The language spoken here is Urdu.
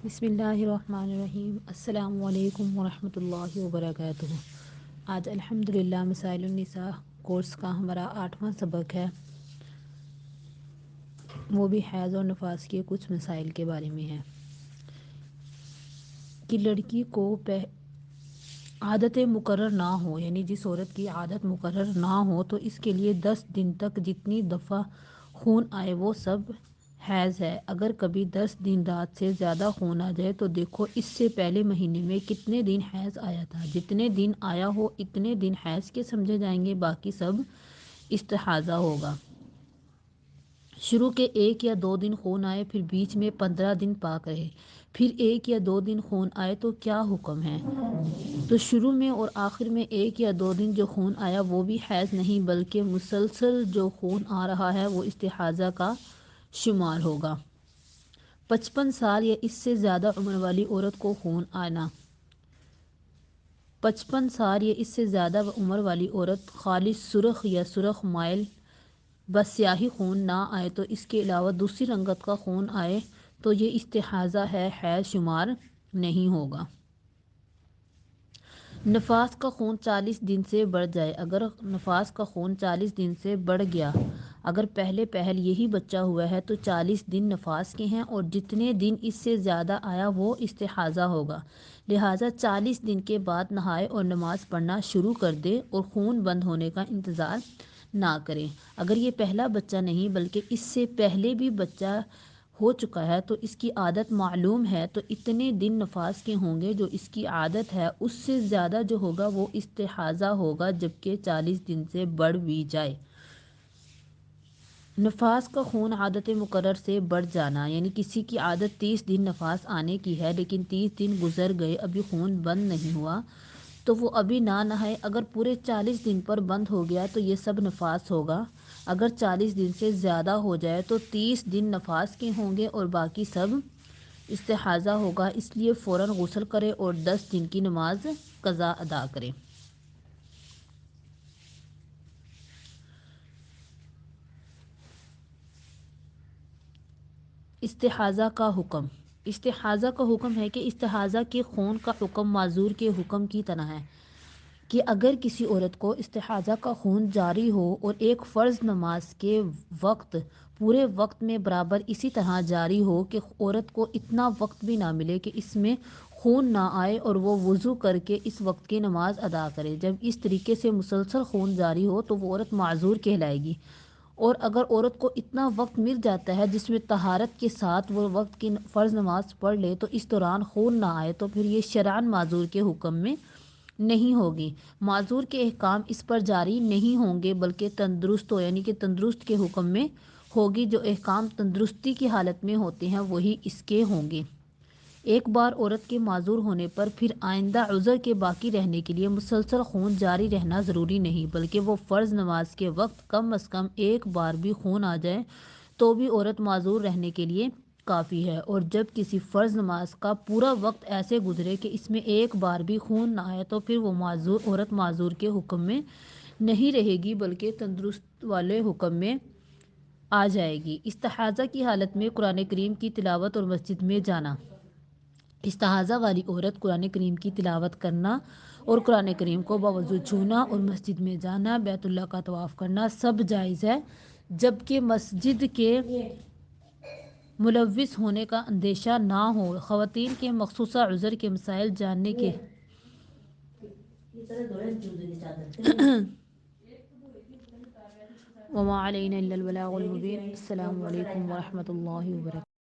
بسم اللہ الرحمن الرحیم۔ السلام علیکم ورحمۃ اللہ وبرکاتہ۔ آج الحمدللہ مسائل النساء کورس کا ہمارا 8واں سبق ہے، وہ بھی حیض اور نفاس کے کچھ مسائل کے بارے میں ہے کہ لڑکی کو عادت مقرر نہ ہو، یعنی جس عورت کی عادت مقرر نہ ہو تو اس کے لیے 10 دن تک جتنی دفعہ خون آئے وہ سب حیض ہے۔ اگر کبھی 10 دن رات سے زیادہ خون آ جائے تو دیکھو اس سے پہلے مہینے میں کتنے دن حیض آیا تھا، جتنے دن آیا ہو اتنے دن حیض کے سمجھے جائیں گے، باقی سب استحاضہ ہوگا۔ شروع کے 1 یا 2 دن خون آئے، پھر بیچ میں 15 دن پاک رہے، پھر 1 یا 2 دن خون آئے تو کیا حکم ہے؟ تو شروع میں اور آخر میں 1 یا 2 دن جو خون آیا وہ بھی حیض نہیں بلکہ مسلسل جو خون آ رہا ہے وہ استحاضہ کا شمار ہوگا۔ 55 سال یا اس سے زیادہ عمر والی عورت کو خون آنا 55 سال یا اس سے زیادہ عمر والی عورت خالص سرخ یا سرخ مائل بس سیاہی خون نہ آئے تو اس کے علاوہ دوسری رنگت کا خون آئے تو یہ استحاضہ ہے، حیض شمار نہیں ہوگا۔ نفاس کا خون 40 دن سے بڑھ جائے، اگر نفاس کا خون 40 دن سے بڑھ گیا، اگر پہل یہی بچہ ہوا ہے تو 40 دن نفاس کے ہیں اور جتنے دن اس سے زیادہ آیا وہ استحاضہ ہوگا، لہٰذا 40 دن کے بعد نہائے اور نماز پڑھنا شروع کر دے اور خون بند ہونے کا انتظار نہ کرے۔ اگر یہ پہلا بچہ نہیں بلکہ اس سے پہلے بھی بچہ ہو چکا ہے تو اس کی عادت معلوم ہے تو اتنے دن نفاس کے ہوں گے جو اس کی عادت ہے، اس سے زیادہ جو ہوگا وہ استحاضہ ہوگا جبکہ 40 دن سے بڑھ بھی جائے۔ نفاس کا خون عادت مقرر سے بڑھ جانا، یعنی کسی کی عادت 30 دن نفاس آنے کی ہے لیکن 30 دن گزر گئے ابھی خون بند نہیں ہوا تو وہ ابھی نہ نہائے، اگر پورے 40 دن پر بند ہو گیا تو یہ سب نفاس ہوگا، اگر 40 دن سے زیادہ ہو جائے تو 30 دن نفاس کے ہوں گے اور باقی سب استحاضہ ہوگا، اس لیے فوراً غسل کرے اور 10 دن کی نماز قضا ادا کرے۔ استحاضہ کا حکم۔ استحاضہ کا حکم ہے کہ استحاضہ کے خون کا حکم معذور کے حکم کی طرح ہے کہ اگر کسی عورت کو استحاضہ کا خون جاری ہو اور ایک فرض نماز کے وقت پورے وقت میں برابر اسی طرح جاری ہو کہ عورت کو اتنا وقت بھی نہ ملے کہ اس میں خون نہ آئے اور وہ وضو کر کے اس وقت کی نماز ادا کرے، جب اس طریقے سے مسلسل خون جاری ہو تو وہ عورت معذور کہلائے گی، اور اگر عورت کو اتنا وقت مل جاتا ہے جس میں طہارت کے ساتھ وہ وقت کی فرض نماز پڑھ لے تو اس دوران خون نہ آئے تو پھر یہ شرعاً معذور کے حکم میں نہیں ہوگی، معذور کے احکام اس پر جاری نہیں ہوں گے بلکہ تندرست یعنی کہ تندرست کے حکم میں ہوگی، جو احکام تندرستی کی حالت میں ہوتے ہیں وہی اس کے ہوں گے۔ ایک بار عورت کے معذور ہونے پر پھر آئندہ عذر کے باقی رہنے کے لیے مسلسل خون جاری رہنا ضروری نہیں بلکہ وہ فرض نماز کے وقت کم از کم ایک بار بھی خون آ جائے تو بھی عورت معذور رہنے کے لیے کافی ہے، اور جب کسی فرض نماز کا پورا وقت ایسے گزرے کہ اس میں ایک بار بھی خون نہ آئے تو پھر وہ عورت معذور کے حکم میں نہیں رہے گی بلکہ تندرست والے حکم میں آ جائے گی۔ استحاضہ کی حالت میں قرآن کریم کی تلاوت اور مسجد میں جانا۔ استحاضہ والی عورت قرآن کریم کی تلاوت کرنا اور قرآن کریم کو باوضو چھونا اور مسجد میں جانا، بیت اللہ کا طواف کرنا سب جائز ہے، جبکہ مسجد کے ملوث ہونے کا اندیشہ نہ ہو۔ خواتین کے مخصوصہ عذر کے مسائل جاننے کے وما علینا الا البلاغ المبین۔ السلام علیکم ورحمۃ اللہ وبرکاتہ۔